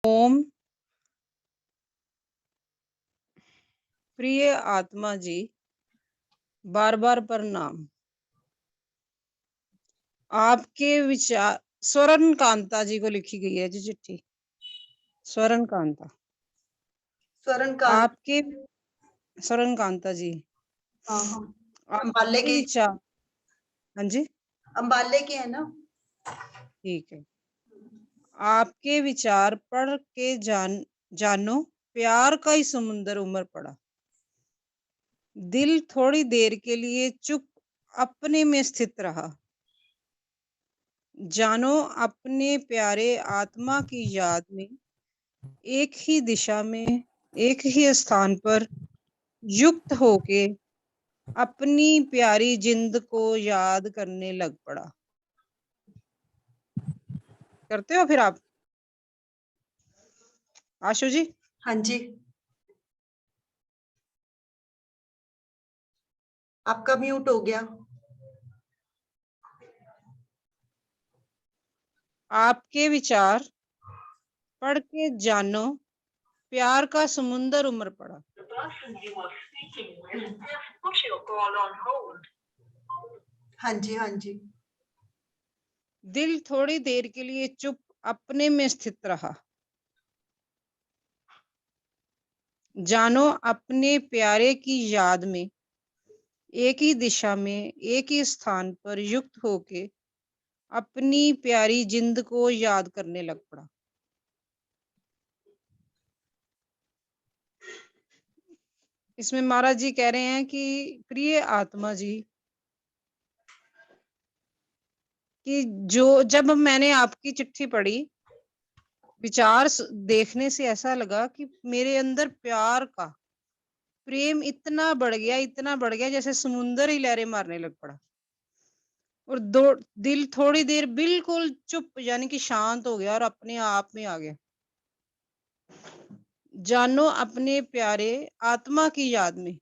ओम प्रिय आत्मा जी, बार बार प्रणाम। आपके विचार स्वर्ण कांता जी को लिखी गई है जी चिट्ठी। स्वर्ण कांता स्वर्ण कांत आपके स्वर्ण कांता जी, हाँ हाँ अम्बाले आपके के विचार। हाँ जी, अम्बाले के है ना। ठीक है। आपके विचार पढ़ के जानो, प्यार का ही समुंदर उमड़ पड़ा। दिल थोड़ी देर के लिए चुप अपने में स्थित रहा। जानो अपने प्यारे आत्मा की याद में, एक ही दिशा में, एक ही स्थान पर युक्त होके अपनी प्यारी जिंद को याद करने लग पड़ा। करते हो फिर आप आशु जी? हाँ जी, आपका म्यूट हो गया। आपके विचार पढ़ के जानो, प्यार का समुंदर उमड़ पड़ा। हाँ जी हाँ जी, दिल थोड़ी देर के लिए चुप अपने में स्थित रहा। जानो अपने प्यारे की याद में, एक ही दिशा में, एक ही स्थान पर युक्त होके अपनी प्यारी जिंद को याद करने लग पड़ा। इसमें महाराज जी कह रहे हैं कि प्रिय आत्मा जी, कि जो जब मैंने आपकी चिट्ठी पढ़ी, विचार देखने से ऐसा लगा कि मेरे अंदर प्यार का प्रेम इतना बढ़ गया जैसे समुंदर ही लहरें मारने लग पड़ा। और दिल थोड़ी देर बिल्कुल चुप यानी कि शांत हो गया और अपने आप में आ गया। जानो अपने प्यारे आत्मा की याद में,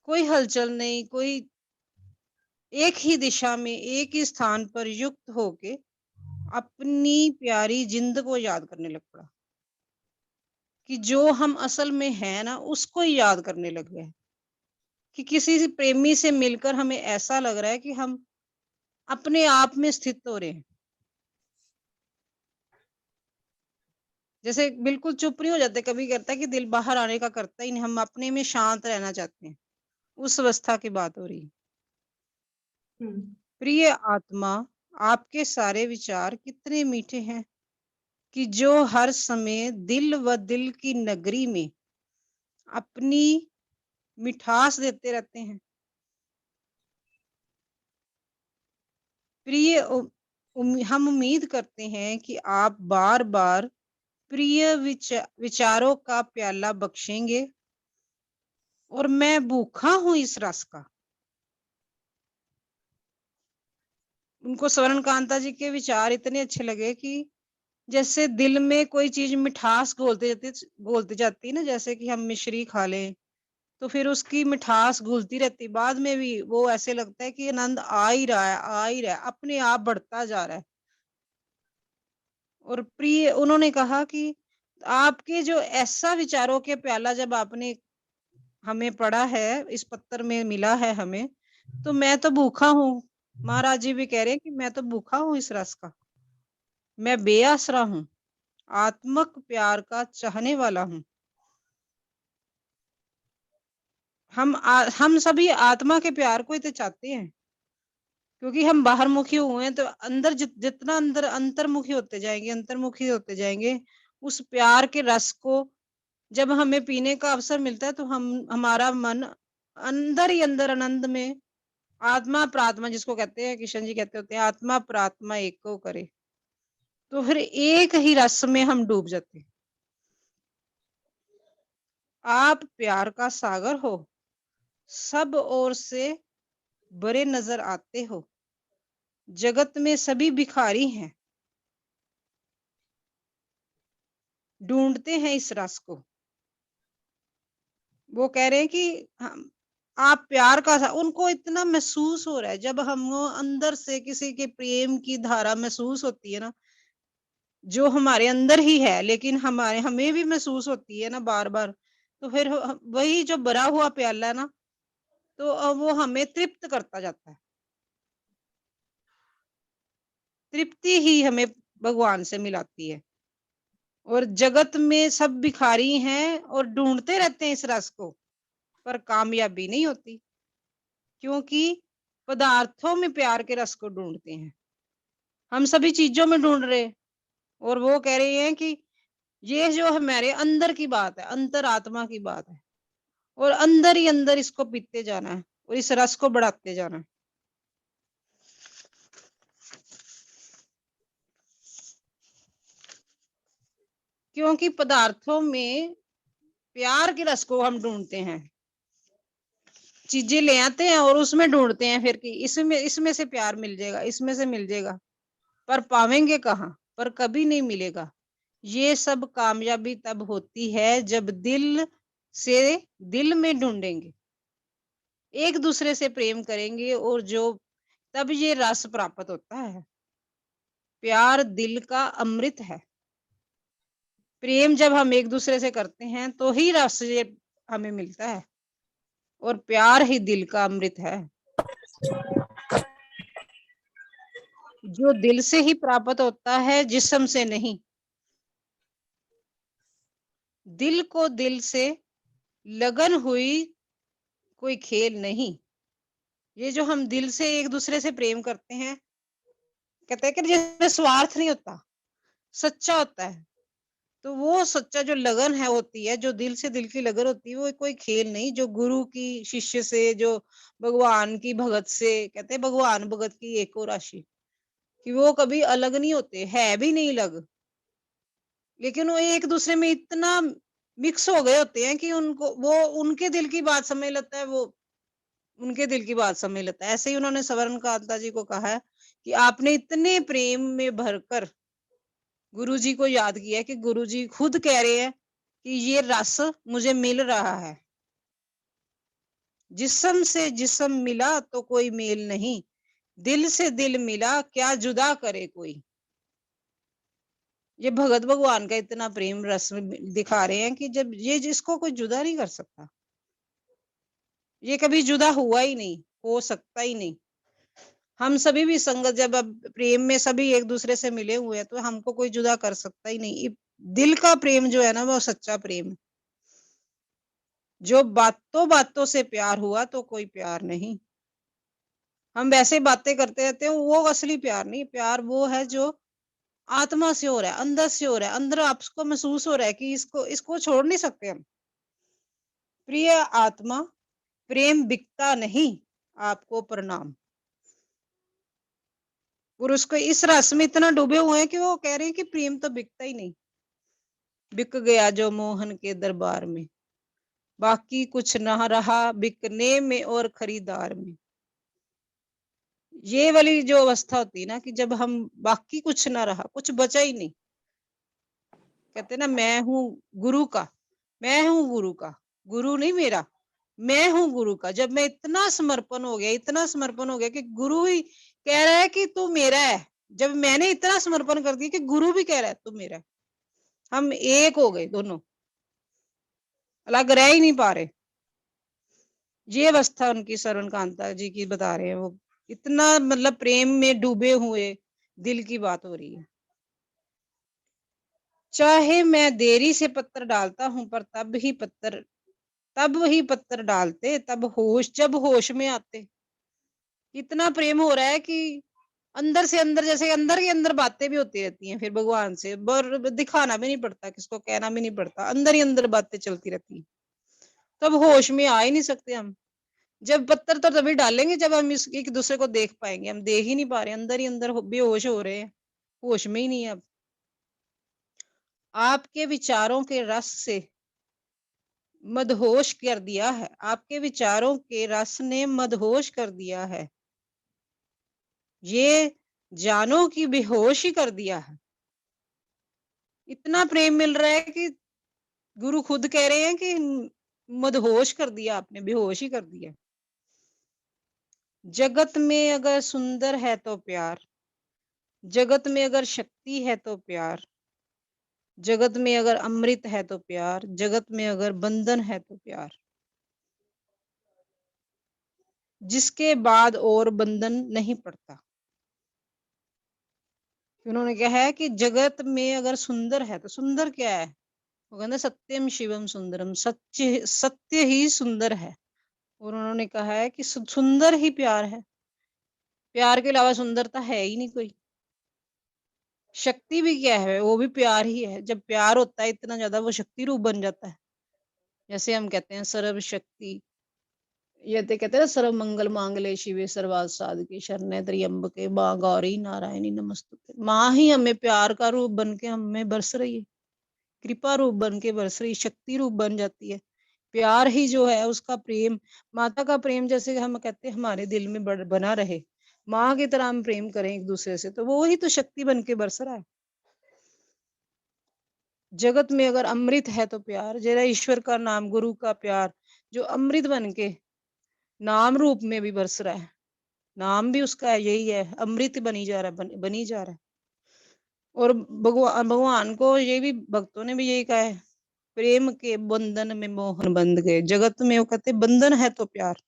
कोई हलचल नहीं, कोई एक ही दिशा में, एक ही स्थान पर युक्त होके अपनी प्यारी जिंद को याद करने लग पड़ा। कि जो हम असल में है ना, उसको ही याद करने लग गए। कि किसी से प्रेमी से मिलकर हमें ऐसा लग रहा है कि हम अपने आप में स्थित हो रहे हैं। जैसे बिल्कुल चुप नहीं हो जाते, कभी करता है कि दिल बाहर आने का करता ही नहीं, हम अपने में शांत रहना चाहते हैं। उस अवस्था की बात हो रही है। प्रिय आत्मा, आपके सारे विचार कितने मीठे हैं कि जो हर समय दिल व दिल की नगरी में अपनी मिठास देते रहते हैं। प्रिय हम उम्मीद करते हैं कि आप बार बार प्रिय विचारों का प्याला बख्शेंगे, और मैं भूखा हूं इस रस का। उनको स्वर्ण कांता जी के विचार इतने अच्छे लगे कि जैसे दिल में कोई चीज मिठास घोलती जाती है ना, जैसे कि हम मिश्री खा लें तो फिर उसकी मिठास घुलती रहती, बाद में भी वो ऐसे लगता है कि आनंद आ ही रहा है, आ ही रहा है, अपने आप बढ़ता जा रहा है। और प्रिय उन्होंने कहा कि आपके जो ऐसा विचारों के प्याला जब आपने हमें पढ़ा है, इस पत्र में मिला है हमें, तो मैं तो भूखा हूँ। महाराज जी भी कह रहे हैं कि मैं तो भूखा हूँ इस रस का, मैं बेआसरा हूँ, आत्मक प्यार का चाहने वाला हूँ। हम सभी आत्मा के प्यार को ही तो चाहते हैं, क्योंकि हम बाहरमुखी हुए हैं, तो अंदर जितना अंदर अंतर्मुखी होते जाएंगे, उस प्यार के रस को जब हमें पीने का अवसर मिलता है, तो हमारा मन अंदर ही अंदर आनंद में आत्मा प्रात्मा, जिसको कहते हैं किशन जी कहते होते हैं, आत्मा प्रात्मा एक को करे, तो फिर एक ही रस में हम डूब जाते हैं। आप प्यार का सागर हो, सब ओर से बड़े नजर आते हो, जगत में सभी भिखारी हैं, ढूंढते हैं इस रस को। वो कह रहे हैं कि हम आप प्यार का उनको इतना महसूस हो रहा है, जब हम अंदर से किसी के प्रेम की धारा महसूस होती है ना, जो हमारे अंदर ही है, लेकिन हमें भी महसूस होती है ना बार बार, तो फिर वही जो भरा हुआ प्याला है ना, तो वो हमें तृप्त करता जाता है। तृप्ति ही हमें भगवान से मिलाती है। और जगत में सब भिखारी हैं और ढूंढते रहते हैं इस रस को, पर कामयाबी नहीं होती, क्योंकि पदार्थों में प्यार के रस को ढूंढते हैं। हम सभी चीजों में ढूंढ रहे हैं, और वो कह रहे हैं कि ये जो हमारे अंदर की बात है, अंतरात्मा की बात है, और अंदर ही अंदर इसको पीते जाना है और इस रस को बढ़ाते जाना है। क्योंकि पदार्थों में प्यार के रस को हम ढूंढते हैं, चीजें ले आते हैं और उसमें ढूंढते हैं फिर कि इसमें इसमें से प्यार मिल जाएगा, इसमें से मिल जाएगा, पर पावेंगे कहाँ? पर कभी नहीं मिलेगा। ये सब कामयाबी तब होती है जब दिल से दिल में ढूंढेंगे, एक दूसरे से प्रेम करेंगे, और जो तब ये रस प्राप्त होता है। प्यार दिल का अमृत है। प्रेम जब हम एक दूसरे से करते हैं तो ही रस ये हमें मिलता है, और प्यार ही दिल का अमृत है, जो दिल से ही प्राप्त होता है, जिस्म से नहीं। दिल को दिल से लगन हुई कोई खेल नहीं। ये जो हम दिल से एक दूसरे से प्रेम करते हैं, कहते हैं कि जिसमें स्वार्थ नहीं होता, सच्चा होता है, तो वो सच्चा जो लगन है होती है, जो दिल से दिल की लगन होती है, वो कोई खेल नहीं, जो गुरु की शिष्य से, जो भगवान की भगत से, कहते हैं भगवान भगत की एको राशि, कि वो कभी अलग नहीं होते, है भी नहीं अलग, लेकिन वो एक दूसरे में इतना मिक्स हो गए होते हैं कि उनको वो उनके दिल की बात समझ लेता है, वो उनके दिल की बात समझ लेता है। ऐसे ही उन्होंने सवर्ण कांता जी को कहा है कि आपने इतने प्रेम में भरकर गुरु जी को याद किया है कि गुरु जी खुद कह रहे हैं कि ये रस मुझे मिल रहा है। जिस्म से जिस्म मिला तो कोई मेल नहीं, दिल से दिल मिला क्या जुदा करे कोई। ये भगत भगवान का इतना प्रेम रस दिखा रहे हैं कि जब ये जिसको कोई जुदा नहीं कर सकता, ये कभी जुदा हुआ ही नहीं, हो सकता ही नहीं। हम सभी भी संगत जब अब प्रेम में सभी एक दूसरे से मिले हुए हैं, तो हमको कोई जुदा कर सकता ही नहीं। दिल का प्रेम जो है ना, वो सच्चा प्रेम है। जो बातों बातों से प्यार हुआ तो कोई प्यार नहीं। हम वैसे बातें करते रहते हैं, वो असली प्यार नहीं। प्यार वो है जो आत्मा से हो रहा है, अंदर से हो रहा है, अंदर आपको महसूस हो रहा है कि इसको इसको छोड़ नहीं सकते हम। प्रिय आत्मा, प्रेम बिकता नहीं, आपको प्रणाम। और उसको इस रस में इतना डूबे हुए हैं कि वो कह रहे हैं कि प्रेम तो बिकता ही नहीं। बिक गया जो मोहन के दरबार में, बाकी कुछ ना रहा बिकने में और खरीदार में। ये वाली जो अवस्था होती है ना, कि जब हम बाकी कुछ ना रहा, कुछ बचा ही नहीं। कहते ना, मैं हूँ गुरु का, मैं हूँ गुरु का, गुरु नहीं मेरा, मैं हूँ गुरु का। जब मैं इतना समर्पण हो गया, इतना समर्पण हो गया कि गुरु ही कह रहा है कि तू मेरा है। जब मैंने इतना समर्पण कर दिया कि गुरु भी कह रहा है तू मेरा है, हम एक हो गए, दोनों अलग रह ही नहीं पा रहे। ये अवस्था उनकी श्रवण कांता जी की बता रहे हैं। वो इतना मतलब प्रेम में डूबे हुए दिल की बात हो रही है। चाहे मैं देरी से पत्थर डालता हूं, पर तब ही पत्थर डालते, तब होश जब होश में आते। इतना प्रेम हो रहा है कि अंदर से अंदर, जैसे अंदर के अंदर बातें भी होती रहती हैं फिर भगवान से, दिखाना भी नहीं पड़ता, किसको कहना भी नहीं पड़ता, अंदर ही अंदर बातें चलती रहती हैं। तब होश में आ ही नहीं सकते हम। जब पत्थर तो तभी डालेंगे जब हम इस एक दूसरे को देख पाएंगे। हम देख ही नहीं पा रहे, अंदर ही अंदर बेहोश हो रहे हैं, होश में ही नहीं है अब। आपके विचारों के रस से मदहोश कर दिया है, आपके विचारों के रस ने मदहोश कर दिया है, ये जानो कि बेहोश ही कर दिया है। इतना प्रेम मिल रहा है कि गुरु खुद कह रहे हैं कि मदहोश कर दिया आपने, बेहोश ही कर दिया। जगत में अगर सुंदर है तो प्यार, जगत में अगर शक्ति है तो प्यार, जगत में अगर अमृत है तो प्यार, जगत में अगर बंधन है तो प्यार, जिसके बाद और बंधन नहीं पड़ता। उन्होंने कहा है कि जगत में अगर सुंदर है तो सुंदर क्या है, वो कहते सत्यम शिवम सुंदरम, सत्य सत्य ही सुंदर है। और उन्होंने कहा है कि सुंदर ही प्यार है, प्यार के अलावा सुंदरता है ही नहीं कोई। शक्ति भी क्या है, वो भी प्यार ही है। जब प्यार होता है इतना ज्यादा, वो शक्ति रूप बन जाता है। जैसे हम कहते हैं सर्व शक्ति, ये तो कहते हैं सर्व मंगल मांगले शिवे सर्वार्थ साधके शरण्य त्र्यंबके मां गौरी नारायणी नमस्तुते। माँ ही हमें प्यार का रूप बन के हमें बरस रही है, कृपा रूप बन के बरस रही, शक्ति रूप बन जाती है। प्यार ही जो है उसका प्रेम, माता का प्रेम जैसे हम कहते हैं हमारे दिल में बना रहे, माँ की तरह हम प्रेम करें एक दूसरे से, तो वो ही तो शक्ति बन के बरस रहा है। जगत में अगर अमृत है तो प्यार, जरा ईश्वर का नाम, गुरु का प्यार जो अमृत बन के नाम रूप में भी बरस रहा है। नाम भी उसका यही है, अमृत बनी जा रहा है, बनी जा रहा है। और भगवान को ये भी भक्तों ने भी यही कहा है, प्रेम के बंधन में मोहन बंध गए। जगत में वो कहते बंधन है तो प्यार,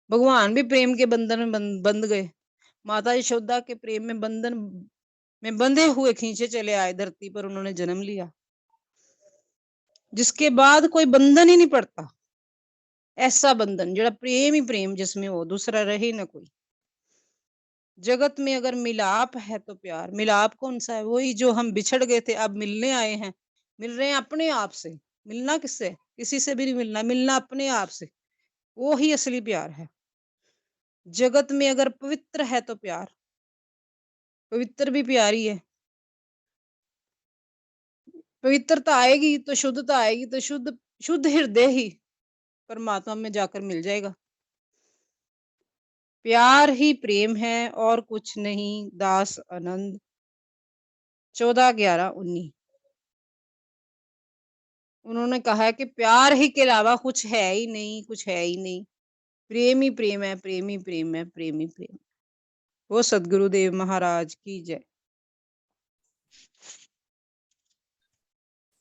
भगवान भी प्रेम के बंधन में बंध गए। माता यशोदा के प्रेम में बंधन में बंधे हुए खींचे चले आए धरती पर, उन्होंने जन्म लिया, जिसके बाद कोई बंधन ही नहीं पड़ता। ऐसा बंधन जरा प्रेम ही प्रेम जिसमें हो, दूसरा रहे ना कोई। जगत में अगर मिलाप है तो प्यार, मिलाप कौन सा है, वही जो हम बिछड़ गए थे अब मिलने आए हैं, मिल रहे हैं अपने आप से। मिलना किससे, किसी से भी नहीं मिलना, मिलना अपने आप से, वो ही असली प्यार है। जगत में अगर पवित्र है तो प्यार, पवित्र भी प्यारी है। पवित्रता आएगी तो शुद्धता आएगी, तो शुद्ध शुद्ध हृदय ही परमात्मा में जाकर मिल जाएगा। प्यार ही प्रेम है और कुछ नहीं। दास आनंद 14/11/19। उन्होंने कहा है कि प्यार ही के अलावा कुछ है ही नहीं, कुछ है ही नहीं। प्रेम ही प्रेम है, प्रेम ही प्रेम है, प्रेम ही प्रेम। वो सदगुरुदेव महाराज की जय।